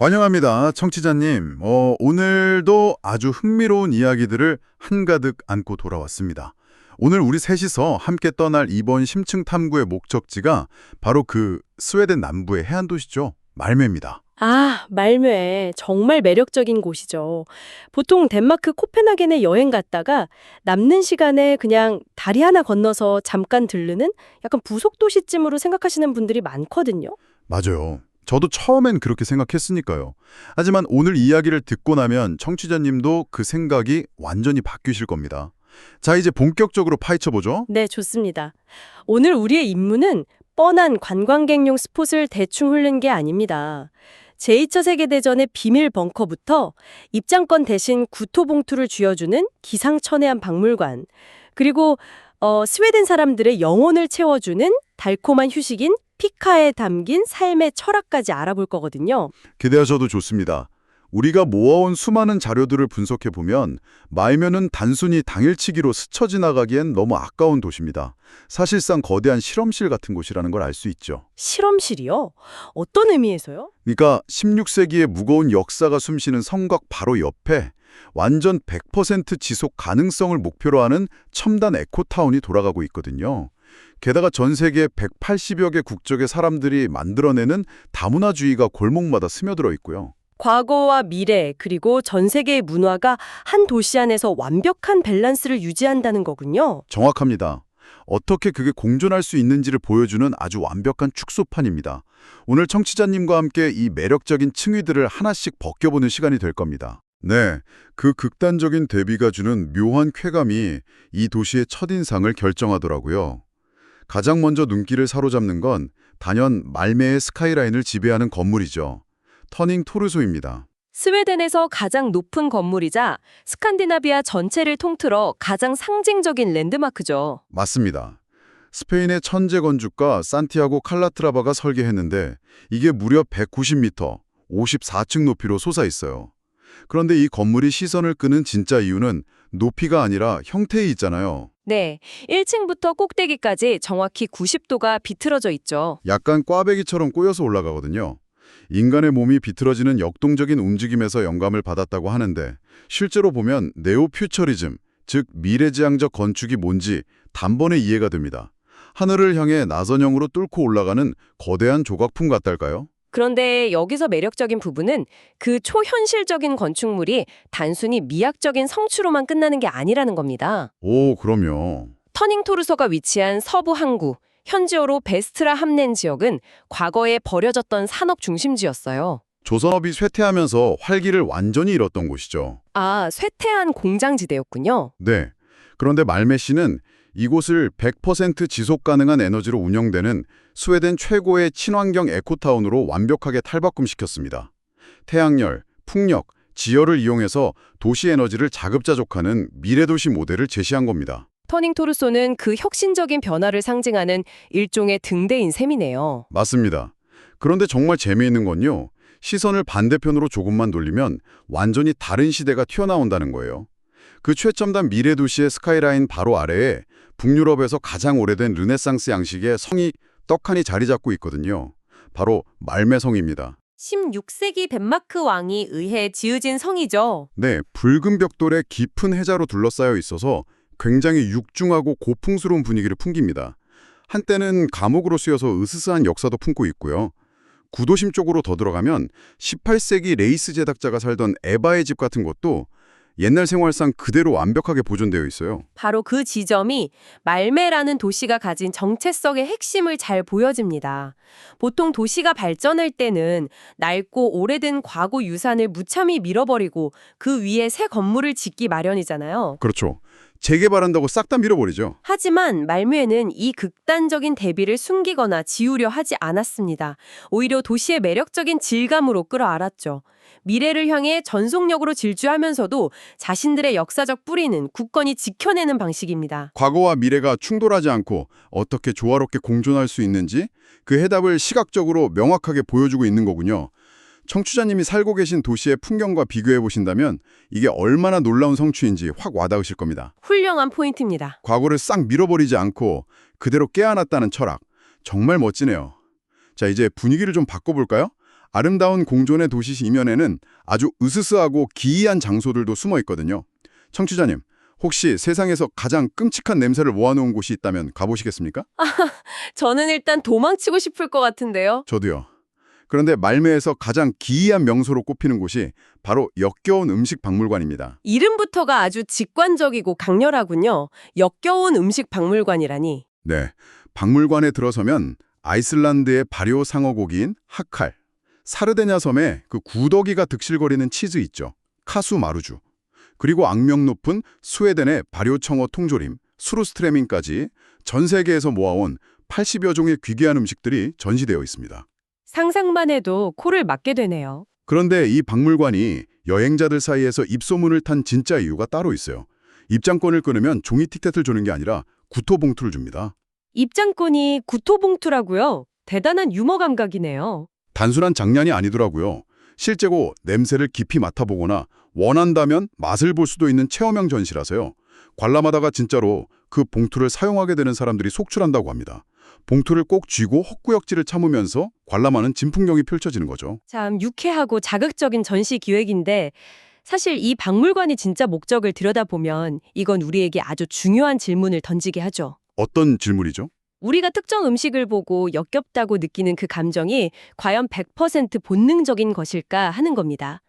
환영합니다, 청취자님. 오늘도 아주 흥미로운 이야기들을 한가득 안고 돌아왔습니다. 오늘 우리 셋이서 함께 떠날 이번 심층 탐구의 목적지가 바로 그 스웨덴 남부의 해안 도시죠. 말메입니다. 아, 말묘에 정말 매력적인 곳이죠. 보통 덴마크 코펜하겐에 여행 갔다가 남는 시간에 그냥 다리 하나 건너서 잠깐 들르는 약간 부속 도시쯤으로 생각하시는 분들이 많거든요. 맞아요. 저도 처음엔 그렇게 생각했으니까요. 하지만 오늘 이야기를 듣고 나면 청취자님도 그 생각이 완전히 바뀌실 겁니다. 자, 이제 본격적으로 파헤쳐보죠. 네, 좋습니다. 오늘 우리의 임무는 뻔한 관광객용 스폿을 대충 훑는 게 아닙니다. 제2차 세계대전의 비밀 벙커부터 입장권 대신 구토봉투를 쥐어주는 기상천외한 박물관, 그리고 스웨덴 사람들의 영혼을 채워주는 달콤한 휴식인 피카에 담긴 삶의 철학까지 알아볼 거거든요. 기대하셔도 좋습니다. 우리가 모아온 수많은 자료들을 분석해보면 말면은 단순히 당일치기로 스쳐 지나가기엔 너무 아까운 도시입니다. 사실상 거대한 실험실 같은 곳이라는 걸 알 수 있죠. 실험실이요? 어떤 의미에서요? 그러니까 16세기의 무거운 역사가 숨쉬는 성곽 바로 옆에 완전 100% 지속 가능성을 목표로 하는 첨단 에코타운이 돌아가고 있거든요. 게다가 전 세계 180여 개 국적의 사람들이 만들어내는 다문화주의가 골목마다 스며들어 있고요. 과거와 미래, 그리고 전 세계의 문화가 한 도시 안에서 완벽한 밸런스를 유지한다는 거군요. 정확합니다. 어떻게 그게 공존할 수 있는지를 보여주는 아주 완벽한 축소판입니다. 오늘 청취자님과 함께 이 매력적인 층위들을 하나씩 벗겨보는 시간이 될 겁니다. 네, 그 극단적인 대비가 주는 묘한 쾌감이 이 도시의 첫인상을 결정하더라고요. 가장 먼저 눈길을 사로잡는 건 단연 말메의 스카이라인을 지배하는 건물이죠. 터닝 토르소입니다. 스웨덴에서 가장 높은 건물이자 스칸디나비아 전체를 통틀어 가장 상징적인 랜드마크죠. 맞습니다. 스페인의 천재 건축가 산티아고 칼라트라바가 설계했는데 이게 무려 190m, 54층 높이로 솟아 있어요. 그런데 이 건물이 시선을 끄는 진짜 이유는 높이가 아니라 형태에 있잖아요. 네, 1층부터 꼭대기까지 정확히 90도가 비틀어져 있죠. 약간 꽈배기처럼 꼬여서 올라가거든요. 인간의 몸이 비틀어지는 역동적인 움직임에서 영감을 받았다고 하는데 실제로 보면 네오퓨처리즘, 즉 미래지향적 건축이 뭔지 단번에 이해가 됩니다. 하늘을 향해 나선형으로 뚫고 올라가는 거대한 조각품 같달까요? 그런데 여기서 매력적인 부분은 그 초현실적인 건축물이 단순히 미학적인 성취로만 끝나는 게 아니라는 겁니다. 오, 그럼요. 터닝 토르소가 위치한 서부 항구, 현지어로 베스트라 함넨 지역은 과거에 버려졌던 산업 중심지였어요. 조선업이 쇠퇴하면서 활기를 완전히 잃었던 곳이죠. 아, 쇠퇴한 공장지대였군요. 네. 그런데 말메시는 이곳을 100% 지속 가능한 에너지로 운영되는 스웨덴 최고의 친환경 에코타운으로 완벽하게 탈바꿈시켰습니다. 태양열, 풍력, 지열을 이용해서 도시 에너지를 자급자족하는 미래도시 모델을 제시한 겁니다. 터닝 토르소는 그 혁신적인 변화를 상징하는 일종의 등대인 셈이네요. 맞습니다. 그런데 정말 재미있는 건요. 시선을 반대편으로 조금만 돌리면 완전히 다른 시대가 튀어나온다는 거예요. 그 최첨단 미래도시의 스카이라인 바로 아래에 북유럽에서 가장 오래된 르네상스 양식의 성이 떡하니 자리 잡고 있거든요. 바로 말메성입니다. 16세기 덴마크 왕이 의해 지어진 성이죠. 네, 붉은 벽돌에 깊은 해자로 둘러싸여 있어서 굉장히 육중하고 고풍스러운 분위기를 풍깁니다. 한때는 감옥으로 쓰여서 으스스한 역사도 품고 있고요. 구도심 쪽으로 더 들어가면 18세기 레이스 제작자가 살던 에바의 집 같은 것도 옛날 생활상 그대로 완벽하게 보존되어 있어요. 바로 그 지점이 말메라는 도시가 가진 정체성의 핵심을 잘 보여줍니다. 보통 도시가 발전할 때는 낡고 오래된 과거 유산을 무참히 밀어버리고 그 위에 새 건물을 짓기 마련이잖아요. 그렇죠. 재개발한다고 싹 다 밀어버리죠. 하지만 말묘에는 이 극단적인 대비를 숨기거나 지우려 하지 않았습니다. 오히려 도시의 매력적인 질감으로 끌어안았죠. 미래를 향해 전속력으로 질주하면서도 자신들의 역사적 뿌리는 굳건히 지켜내는 방식입니다. 과거와 미래가 충돌하지 않고 어떻게 조화롭게 공존할 수 있는지 그 해답을 시각적으로 명확하게 보여주고 있는 거군요. 청취자님이 살고 계신 도시의 풍경과 비교해 보신다면 이게 얼마나 놀라운 성취인지 확 와닿으실 겁니다. 훌륭한 포인트입니다. 과거를 싹 밀어버리지 않고 그대로 깨어났다는 철학. 정말 멋지네요. 자, 이제 분위기를 좀 바꿔볼까요? 아름다운 공존의 도시 이면에는 아주 으스스하고 기이한 장소들도 숨어 있거든요. 청취자님, 혹시 세상에서 가장 끔찍한 냄새를 모아놓은 곳이 있다면 가보시겠습니까? 저는 일단 도망치고 싶을 것 같은데요. 저도요. 그런데 말매에서 가장 기이한 명소로 꼽히는 곳이 바로 역겨운 음식 박물관입니다. 이름부터가 아주 직관적이고 강렬하군요. 역겨운 음식 박물관이라니. 네, 박물관에 들어서면 아이슬란드의 발효 상어고기인 하칼, 사르데냐 섬의 그 구더기가 득실거리는 치즈 있죠. 카수 마루주. 그리고 악명 높은 스웨덴의 발효청어 통조림, 수루스트레밍까지 전 세계에서 모아온 80여 종의 귀귀한 음식들이 전시되어 있습니다. 상상만 해도 코를 막게 되네요. 그런데 이 박물관이 여행자들 사이에서 입소문을 탄 진짜 이유가 따로 있어요. 입장권을 끊으면 종이 티켓을 주는 게 아니라 구토봉투를 줍니다. 입장권이 구토봉투라고요? 대단한 유머 감각이네요. 단순한 장난이 아니더라고요. 실제로 냄새를 깊이 맡아보거나 원한다면 맛을 볼 수도 있는 체험형 전시라서요. 관람하다가 진짜로 그 봉투를 사용하게 되는 사람들이 속출한다고 합니다. 봉투를 꼭 쥐고 헛구역질을 참으면서 관람하는 진풍경이 펼쳐지는 거죠. 참 유쾌하고 자극적인 전시 기획인데 사실 이 박물관이 진짜 목적을 들여다보면 이건 우리에게 아주 중요한 질문을 던지게 하죠. 어떤 질문이죠? 우리가 특정 음식을 보고 역겹다고 느끼는 그 감정이 과연 100% 본능적인 것일까 하는 겁니다.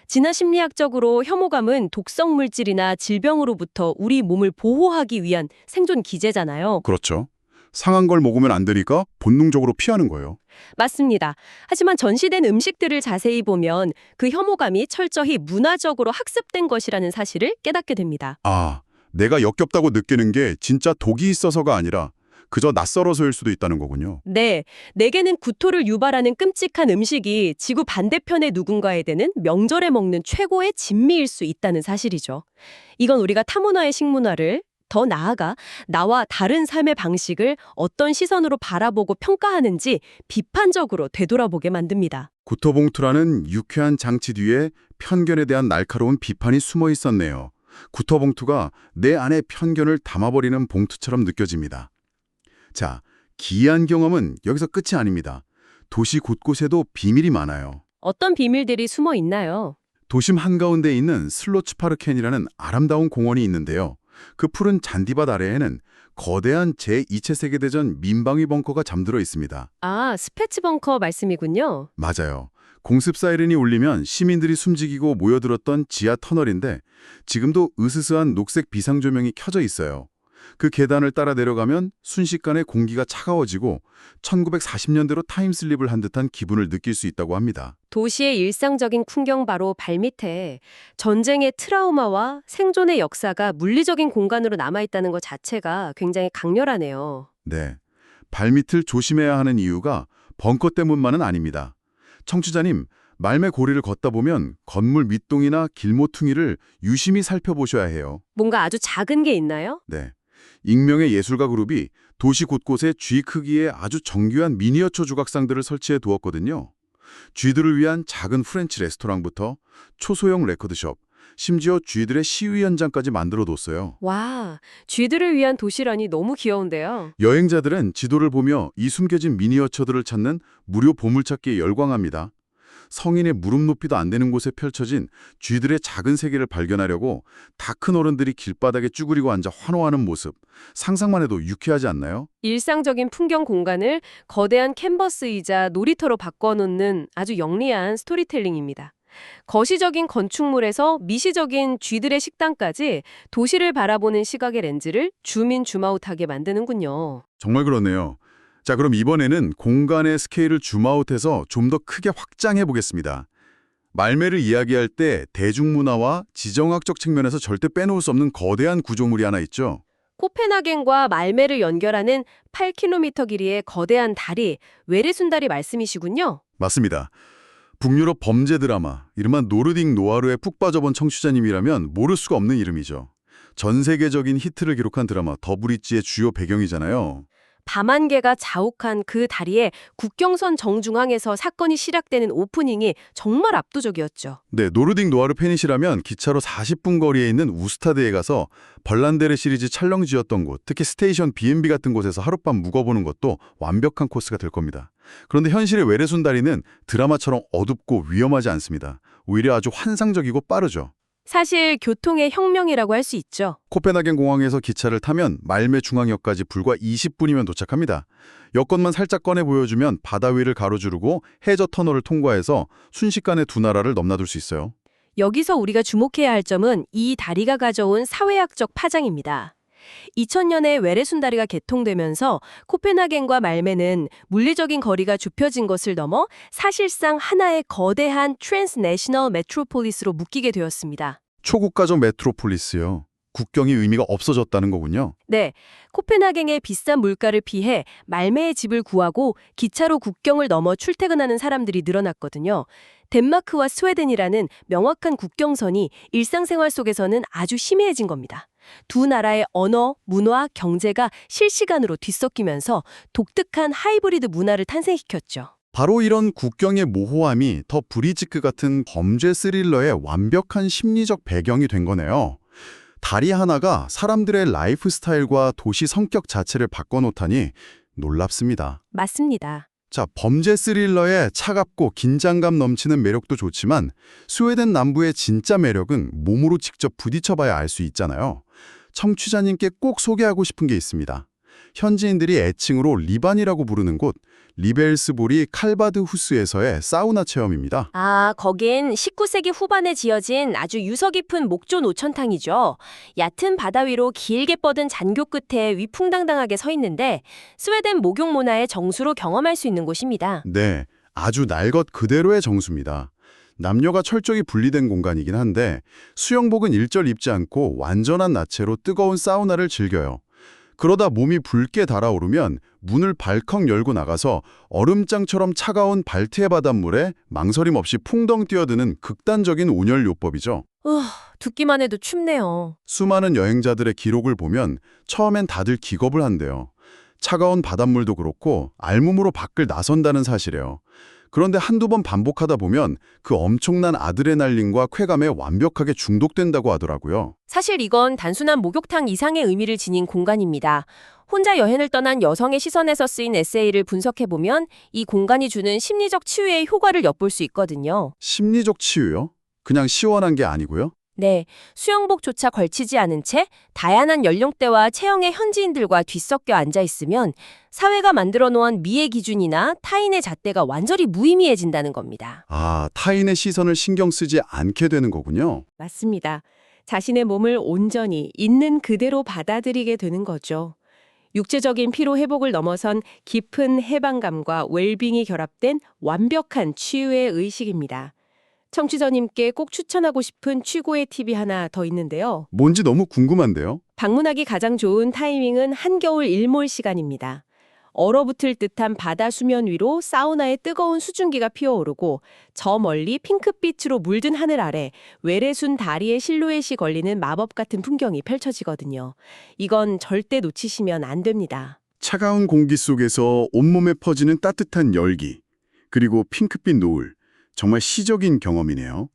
진화 심리학적으로 혐오감은 독성 물질이나 질병으로부터 우리 몸을 보호하기 위한 생존 기제잖아요. 그렇죠. 상한 걸 먹으면 안 되니까 본능적으로 피하는 거예요. 맞습니다. 하지만 전시된 음식들을 자세히 보면 그 혐오감이 철저히 문화적으로 학습된 것이라는 사실을 깨닫게 됩니다. 아, 내가 역겹다고 느끼는 게 진짜 독이 있어서가 아니라 그저 낯설어서일 수도 있다는 거군요. 네, 내게는 구토를 유발하는 끔찍한 음식이 지구 반대편의 누군가에게는 명절에 먹는 최고의 진미일 수 있다는 사실이죠. 이건 우리가 타문화의 식문화를 더 나아가 나와 다른 삶의 방식을 어떤 시선으로 바라보고 평가하는지 비판적으로 되돌아보게 만듭니다. 구토봉투라는 유쾌한 장치 뒤에 편견에 대한 날카로운 비판이 숨어 있었네요. 구토봉투가 내 안의 편견을 담아버리는 봉투처럼 느껴집니다. 자, 기이한 경험은 여기서 끝이 아닙니다. 도시 곳곳에도 비밀이 많아요. 어떤 비밀들이 숨어 있나요? 도심 한가운데 있는 슬로츠파르켄이라는 아름다운 공원이 있는데요. 그 푸른 잔디밭 아래에는 거대한 제2차 세계대전 민방위 벙커가 잠들어 있습니다. 아, 스패츠 벙커 말씀이군요. 맞아요. 공습 사이렌이 울리면 시민들이 숨지기고 모여들었던 지하 터널인데 지금도 으스스한 녹색 비상조명이 켜져 있어요. 그 계단을 따라 내려가면 순식간에 공기가 차가워지고 1940년대로 타임슬립을 한 듯한 기분을 느낄 수 있다고 합니다. 도시의 일상적인 풍경 바로 발밑에 전쟁의 트라우마와 생존의 역사가 물리적인 공간으로 남아있다는 것 자체가 굉장히 강렬하네요. 네, 발밑을 조심해야 하는 이유가 벙커 때문만은 아닙니다. 청취자님, 말매 고리를 걷다 보면 건물 밑동이나 길모퉁이를 유심히 살펴보셔야 해요. 뭔가 아주 작은 게 있나요? 네, 익명의 예술가 그룹이 도시 곳곳에 쥐 크기의 아주 정교한 미니어처 조각상들을 설치해 두었거든요. 쥐들을 위한 작은 프렌치 레스토랑부터 초소형 레코드숍, 심지어 쥐들의 시위 현장까지 만들어뒀어요. 와, 쥐들을 위한 도시라니 너무 귀여운데요. 여행자들은 지도를 보며 이 숨겨진 미니어처들을 찾는 무료 보물찾기에 열광합니다. 성인의 무릎 높이도 안 되는 곳에 펼쳐진 쥐들의 작은 세계를 발견하려고 다 큰 어른들이 길바닥에 쭈그리고 앉아 환호하는 모습, 상상만 해도 유쾌하지 않나요? 일상적인 풍경 공간을 거대한 캔버스이자 놀이터로 바꿔놓는 아주 영리한 스토리텔링입니다. 거시적인 건축물에서 미시적인 쥐들의 식당까지 도시를 바라보는 시각의 렌즈를 줌인 줌아웃하게 만드는군요. 정말 그러네요. 자, 그럼 이번에는 공간의 스케일을 줌아웃해서 좀 더 크게 확장해 보겠습니다. 말매를 이야기할 때 대중문화와 지정학적 측면에서 절대 빼놓을 수 없는 거대한 구조물이 하나 있죠. 코펜하겐과 말메를 연결하는 8km 길이의 거대한 다리, 외래순다리 말씀이시군요. 맞습니다. 북유럽 범죄 드라마, 이른바 노르딕 노아르에 푹 빠져본 청취자님이라면 모를 수가 없는 이름이죠. 전 세계적인 히트를 기록한 드라마 더 브릿지의 주요 배경이잖아요. 밤 안개가 자욱한 그 다리에 국경선 정중앙에서 사건이 시작되는 오프닝이 정말 압도적이었죠. 네, 노르딕 노아르 팬이시라면 기차로 40분 거리에 있는 우스타드에 가서 벌란데르 시리즈 촬영지였던 곳, 특히 스테이션 B&B 같은 곳에서 하룻밤 묵어보는 것도 완벽한 코스가 될 겁니다. 그런데 현실의 외래순 다리는 드라마처럼 어둡고 위험하지 않습니다. 오히려 아주 환상적이고 빠르죠. 사실 교통의 혁명이라고 할 수 있죠. 코펜하겐 공항에서 기차를 타면 말메 중앙역까지 불과 20분이면 도착합니다. 여권만 살짝 꺼내 보여주면 바다 위를 가로지르고 해저 터널을 통과해서 순식간에 두 나라를 넘나들 수 있어요. 여기서 우리가 주목해야 할 점은 이 다리가 가져온 사회학적 파장입니다. 2000년에 외래순 다리가 개통되면서 코펜하겐과 말메는 물리적인 거리가 좁혀진 것을 넘어 사실상 하나의 거대한 트랜스내셔널 메트로폴리스로 묶이게 되었습니다. 초국가적 메트로폴리스요. 국경이 의미가 없어졌다는 거군요. 네, 코펜하겐의 비싼 물가를 피해 말메의 집을 구하고 기차로 국경을 넘어 출퇴근하는 사람들이 늘어났거든요. 덴마크와 스웨덴이라는 명확한 국경선이 일상생활 속에서는 아주 희미해진 겁니다. 두 나라의 언어, 문화, 경제가 실시간으로 뒤섞이면서 독특한 하이브리드 문화를 탄생시켰죠. 바로 이런 국경의 모호함이 더 브리지크 같은 범죄 스릴러의 완벽한 심리적 배경이 된 거네요. 다리 하나가 사람들의 라이프 스타일과 도시 성격 자체를 바꿔놓다니 놀랍습니다. 맞습니다. 자, 범죄 스릴러의 차갑고 긴장감 넘치는 매력도 좋지만 스웨덴 남부의 진짜 매력은 몸으로 직접 부딪혀봐야 알 수 있잖아요. 청취자님께 꼭 소개하고 싶은 게 있습니다. 현지인들이 애칭으로 리반이라고 부르는 곳, 리벨스보리 칼바드 후스에서의 사우나 체험입니다. 아, 거긴 19세기 후반에 지어진 아주 유서 깊은 목조 노천탕이죠. 얕은 바다 위로 길게 뻗은 잔교 끝에 위풍당당하게 서 있는데 스웨덴 목욕 문화의 정수로 경험할 수 있는 곳입니다. 네, 아주 날 것 그대로의 정수입니다. 남녀가 철저히 분리된 공간이긴 한데 수영복은 일절 입지 않고 완전한 나체로 뜨거운 사우나를 즐겨요. 그러다 몸이 붉게 달아오르면 문을 발컥 열고 나가서 얼음장처럼 차가운 발트해 바닷물에 망설임 없이 풍덩 뛰어드는 극단적인 온열요법이죠. 듣기만 해도 춥네요. 수많은 여행자들의 기록을 보면 처음엔 다들 기겁을 한대요. 차가운 바닷물도 그렇고 알몸으로 밖을 나선다는 사실이에요. 그런데 한두 번 반복하다 보면 그 엄청난 아드레날린과 쾌감에 완벽하게 중독된다고 하더라고요. 사실 이건 단순한 목욕탕 이상의 의미를 지닌 공간입니다. 혼자 여행을 떠난 여성의 시선에서 쓰인 에세이를 분석해보면 이 공간이 주는 심리적 치유의 효과를 엿볼 수 있거든요. 심리적 치유요? 그냥 시원한 게 아니고요? 네, 수영복조차 걸치지 않은 채 다양한 연령대와 체형의 현지인들과 뒤섞여 앉아 있으면 사회가 만들어 놓은 미의 기준이나 타인의 잣대가 완전히 무의미해진다는 겁니다. 아, 타인의 시선을 신경 쓰지 않게 되는 거군요. 맞습니다. 자신의 몸을 온전히 있는 그대로 받아들이게 되는 거죠. 육체적인 피로 회복을 넘어선 깊은 해방감과 웰빙이 결합된 완벽한 치유의 의식입니다. 청취자님께 꼭 추천하고 싶은 최고의 팁이 하나 더 있는데요. 뭔지 너무 궁금한데요? 방문하기 가장 좋은 타이밍은 한겨울 일몰 시간입니다. 얼어붙을 듯한 바다 수면 위로 사우나의 뜨거운 수증기가 피어오르고 저 멀리 핑크빛으로 물든 하늘 아래 외래순 다리의 실루엣이 걸리는 마법 같은 풍경이 펼쳐지거든요. 이건 절대 놓치시면 안 됩니다. 차가운 공기 속에서 온몸에 퍼지는 따뜻한 열기, 그리고 핑크빛 노을. 정말 시적인 경험이네요.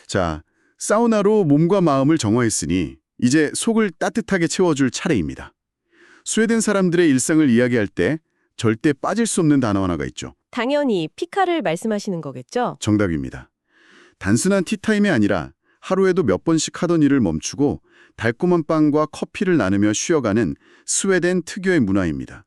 자, 사우나로 몸과 마음을 정화했으니 이제 속을 따뜻하게 채워줄 차례입니다. 스웨덴 사람들의 일상을 이야기할 때 절대 빠질 수 없는 단어 하나가 있죠. 당연히 피카를 말씀하시는 거겠죠? 정답입니다. 단순한 티타임이 아니라 하루에도 몇 번씩 하던 일을 멈추고 달콤한 빵과 커피를 나누며 쉬어가는 스웨덴 특유의 문화입니다.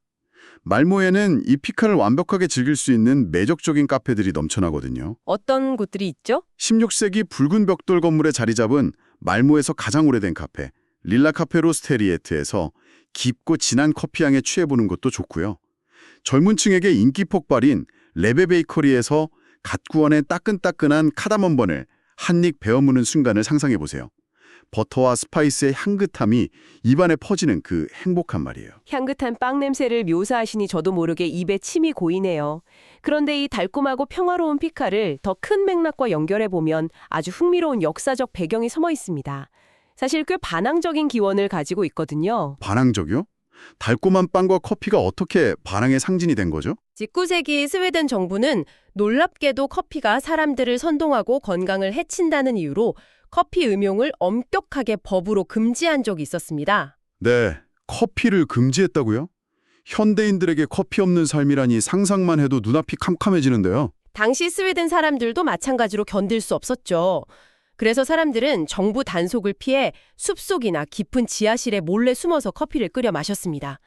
말모에는 이 피카를 완벽하게 즐길 수 있는 매력적인 카페들이 넘쳐나거든요. 어떤 곳들이 있죠? 16세기 붉은 벽돌 건물에 자리 잡은 말모에서 가장 오래된 카페, 릴라 카페 로스테리에트에서 깊고 진한 커피향에 취해보는 것도 좋고요. 젊은 층에게 인기 폭발인 레베 베이커리에서 갓 구워낸 따끈따끈한 카다몬번을 한입 베어무는 순간을 상상해보세요. 버터와 스파이스의 향긋함이 입안에 퍼지는 그 행복한 말이에요. 향긋한 빵 냄새를 묘사하시니 저도 모르게 입에 침이 고이네요. 그런데 이 달콤하고 평화로운 피카를 더 큰 맥락과 연결해보면 아주 흥미로운 역사적 배경이 숨어 있습니다. 사실 꽤 반항적인 기원을 가지고 있거든요. 반항적이요? 달콤한 빵과 커피가 어떻게 반항의 상징이 된 거죠? 19세기 스웨덴 정부는 놀랍게도 커피가 사람들을 선동하고 건강을 해친다는 이유로 커피 음용을 엄격하게 법으로 금지한 적이 있었습니다. 네, 커피를 금지했다고요? 현대인들에게 커피 없는 삶이라니 상상만 해도 눈앞이 캄캄해지는데요. 당시 스웨덴 사람들도 마찬가지로 견딜 수 없었죠. 그래서 사람들은 정부 단속을 피해 숲속이나 깊은 지하실에 몰래 숨어서 커피를 끓여 마셨습니다.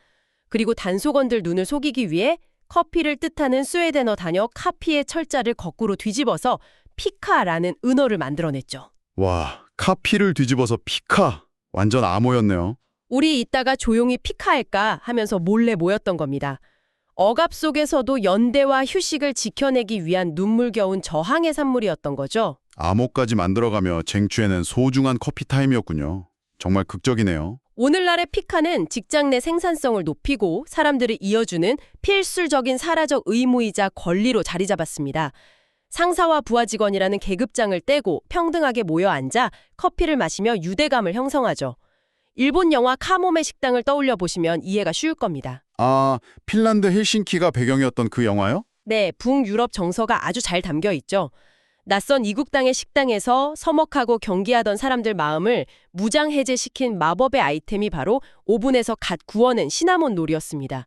그리고 단속원들 눈을 속이기 위해 커피를 뜻하는 스웨덴어 단어 카피의 철자를 거꾸로 뒤집어서 피카라는 은어를 만들어냈죠. 와, 카피를 뒤집어서 피카. 완전 암호였네요. 우리 이따가 조용히 피카할까 하면서 몰래 모였던 겁니다. 억압 속에서도 연대와 휴식을 지켜내기 위한 눈물겨운 저항의 산물이었던 거죠. 암호까지 만들어가며 쟁취해낸 소중한 커피 타임이었군요. 정말 극적이네요. 오늘날의 피카는 직장 내 생산성을 높이고 사람들을 이어주는 필수적인 사라적 의무이자 권리로 자리 잡았습니다. 상사와 부하 직원이라는 계급장을 떼고 평등하게 모여 앉아 커피를 마시며 유대감을 형성하죠. 일본 영화 카모메 식당을 떠올려 보시면 이해가 쉬울 겁니다. 아, 핀란드 헬싱키가 배경이었던 그 영화요? 네, 북유럽 정서가 아주 잘 담겨 있죠. 낯선 이국 땅의 식당에서 서먹하고 경계하던 사람들 마음을 무장해제시킨 마법의 아이템이 바로 오븐에서 갓 구워낸 시나몬 롤이었습니다.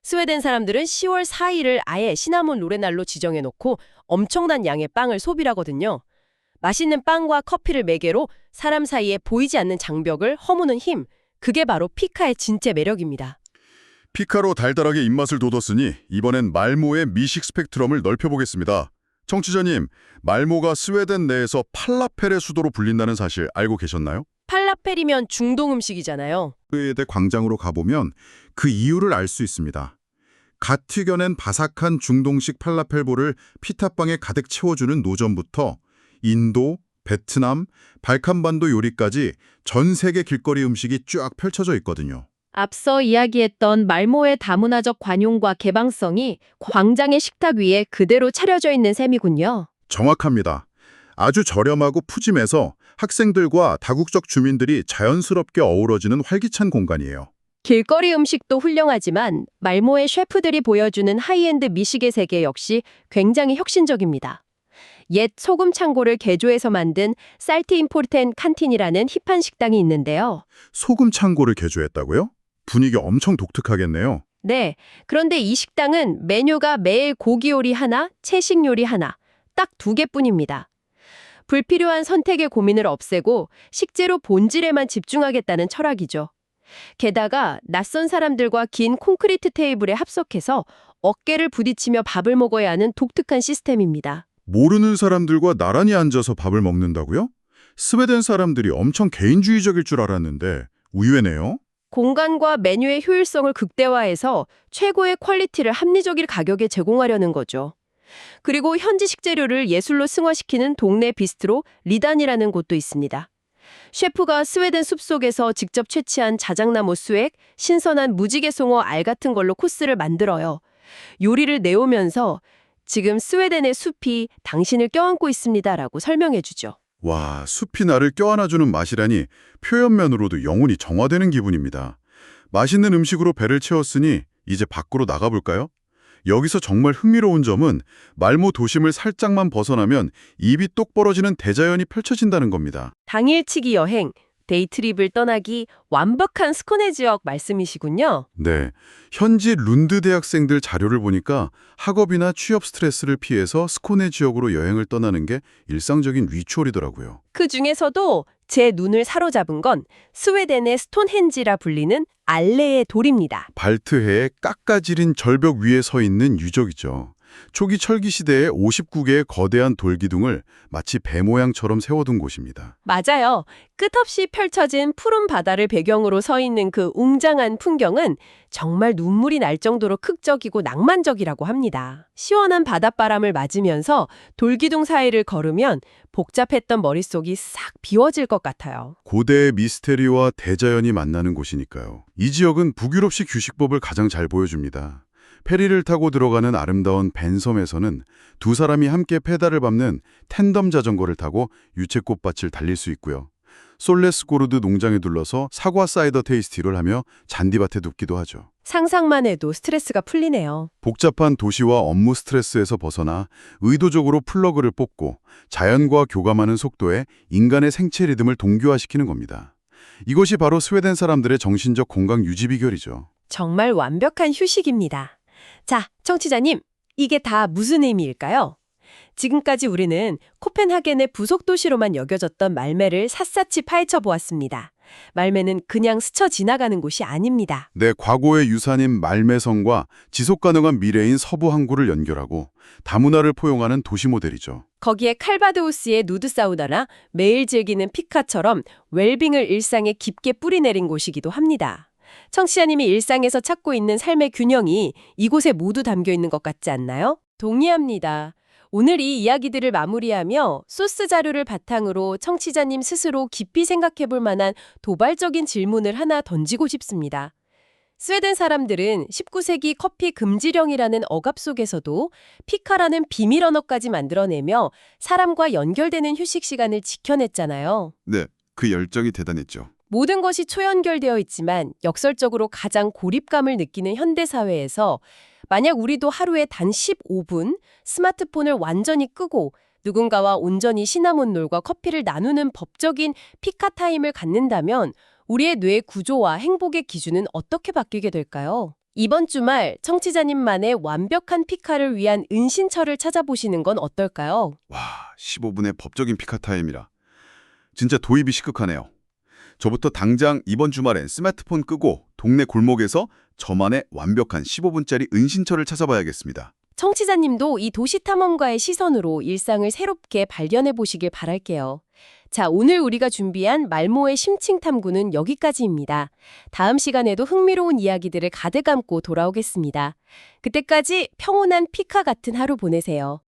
스웨덴 사람들은 10월 4일을 아예 시나몬 롤의 날로 지정해놓고 엄청난 양의 빵을 소비하거든요. 맛있는 빵과 커피를 매개로 사람 사이에 보이지 않는 장벽을 허무는 힘, 그게 바로 피카의 진짜 매력입니다. 피카로 달달하게 입맛을 돋웠으니 이번엔 말모의 미식 스펙트럼을 넓혀보겠습니다. 청취자님, 말모가 스웨덴 내에서 팔라펠의 수도로 불린다는 사실 알고 계셨나요? 팔라펠이면 중동 음식이잖아요. 스웨덴 광장으로 가보면 그 이유를 알 수 있습니다. 갓 튀겨낸 바삭한 중동식 팔라펠볼을 피타빵에 가득 채워주는 노점부터 인도, 베트남, 발칸반도 요리까지 전 세계 길거리 음식이 쫙 펼쳐져 있거든요. 앞서 이야기했던 말모의 다문화적 관용과 개방성이 광장의 식탁 위에 그대로 차려져 있는 셈이군요. 정확합니다. 아주 저렴하고 푸짐해서 학생들과 다국적 주민들이 자연스럽게 어우러지는 활기찬 공간이에요. 길거리 음식도 훌륭하지만 말모의 셰프들이 보여주는 하이엔드 미식의 세계 역시 굉장히 혁신적입니다. 옛 소금 창고를 개조해서 만든 살티임포르텐 칸틴이라는 힙한 식당이 있는데요. 소금 창고를 개조했다고요? 분위기 엄청 독특하겠네요. 네, 그런데 이 식당은 메뉴가 매일 고기 요리 하나, 채식 요리 하나, 딱 2개뿐입니다. 불필요한 선택의 고민을 없애고 식재료 본질에만 집중하겠다는 철학이죠. 게다가 낯선 사람들과 긴 콘크리트 테이블에 합석해서 어깨를 부딪히며 밥을 먹어야 하는 독특한 시스템입니다. 모르는 사람들과 나란히 앉아서 밥을 먹는다고요? 스웨덴 사람들이 엄청 개인주의적일 줄 알았는데 의외네요. 공간과 메뉴의 효율성을 극대화해서 최고의 퀄리티를 합리적인 가격에 제공하려는 거죠. 그리고 현지 식재료를 예술로 승화시키는 동네 비스트로 리단이라는 곳도 있습니다. 셰프가 스웨덴 숲속에서 직접 채취한 자작나무 수액, 신선한 무지개송어 알 같은 걸로 코스를 만들어요. 요리를 내오면서 지금 스웨덴의 숲이 당신을 껴안고 있습니다라고 설명해주죠. 와, 숲이 나를 껴안아주는 맛이라니 표현면으로도 영혼이 정화되는 기분입니다. 맛있는 음식으로 배를 채웠으니 이제 밖으로 나가볼까요? 여기서 정말 흥미로운 점은 말모 도심을 살짝만 벗어나면 입이 똑 벌어지는 대자연이 펼쳐진다는 겁니다. 당일치기 여행, 데이트립을 떠나기 완벽한 스코네 지역 말씀이시군요. 네, 현지 룬드 대학생들 자료를 보니까 학업이나 취업 스트레스를 피해서 스코네 지역으로 여행을 떠나는 게 일상적인 리추얼이더라고요. 그 중에서도 제 눈을 사로잡은 건 스웨덴의 스톤헨지라 불리는 알레의 돌입니다. 발트해의 깎아지린 절벽 위에 서 있는 유적이죠. 초기 철기 시대에 59개의 거대한 돌기둥을 마치 배 모양처럼 세워둔 곳입니다. 맞아요. 끝없이 펼쳐진 푸른 바다를 배경으로 서 있는 그 웅장한 풍경은 정말 눈물이 날 정도로 극적이고 낭만적이라고 합니다. 시원한 바닷바람을 맞으면서 돌기둥 사이를 걸으면 복잡했던 머릿속이 싹 비워질 것 같아요. 고대의 미스테리와 대자연이 만나는 곳이니까요. 이 지역은 북유럽식 규식법을 가장 잘 보여줍니다. 페리를 타고 들어가는 아름다운 벤섬에서는 두 사람이 함께 페달을 밟는 텐덤 자전거를 타고 유채꽃밭을 달릴 수 있고요. 솔레스고르드 농장에 둘러서 사과 사이더 테이스티를 하며 잔디밭에 눕기도 하죠. 상상만 해도 스트레스가 풀리네요. 복잡한 도시와 업무 스트레스에서 벗어나 의도적으로 플러그를 뽑고 자연과 교감하는 속도에 인간의 생체 리듬을 동규화시키는 겁니다. 이것이 바로 스웨덴 사람들의 정신적 건강 유지 비결이죠. 정말 완벽한 휴식입니다. 자, 청취자님, 이게 다 무슨 의미일까요? 지금까지 우리는 코펜하겐의 부속 도시로만 여겨졌던 말메를 샅샅이 파헤쳐 보았습니다. 말메는 그냥 스쳐 지나가는 곳이 아닙니다. 내 과거의 유산인 말매성과 지속가능한 미래인 서부 항구를 연결하고 다문화를 포용하는 도시 모델이죠. 거기에 칼바도우스의 누드 사우나나 매일 즐기는 피카처럼 웰빙을 일상에 깊게 뿌리내린 곳이기도 합니다. 청취자님이 일상에서 찾고 있는 삶의 균형이 이곳에 모두 담겨 있는 것 같지 않나요? 동의합니다. 오늘 이 이야기들을 마무리하며 소스 자료를 바탕으로 청취자님 스스로 깊이 생각해 볼 만한 도발적인 질문을 하나 던지고 싶습니다. 스웨덴 사람들은 19세기 커피 금지령이라는 억압 속에서도 피카라는 비밀 언어까지 만들어내며 사람과 연결되는 휴식 시간을 지켜냈잖아요. 네, 그 열정이 대단했죠. 모든 것이 초연결되어 있지만 역설적으로 가장 고립감을 느끼는 현대사회에서 만약 우리도 하루에 단 15분 스마트폰을 완전히 끄고 누군가와 온전히 시나몬롤과 커피를 나누는 법적인 피카 타임을 갖는다면 우리의 뇌 구조와 행복의 기준은 어떻게 바뀌게 될까요? 이번 주말 청취자님만의 완벽한 피카를 위한 은신처를 찾아보시는 건 어떨까요? 와, 15분의 법적인 피카 타임이라. 진짜 도입이 시급하네요. 저부터 당장 이번 주말엔 스마트폰 끄고 동네 골목에서 저만의 완벽한 15분짜리 은신처를 찾아봐야겠습니다. 청취자님도 이 도시탐험가의 시선으로 일상을 새롭게 발견해 보시길 바랄게요. 자, 오늘 우리가 준비한 말모의 심층 탐구는 여기까지입니다. 다음 시간에도 흥미로운 이야기들을 가득 안고 돌아오겠습니다. 그때까지 평온한 피카 같은 하루 보내세요.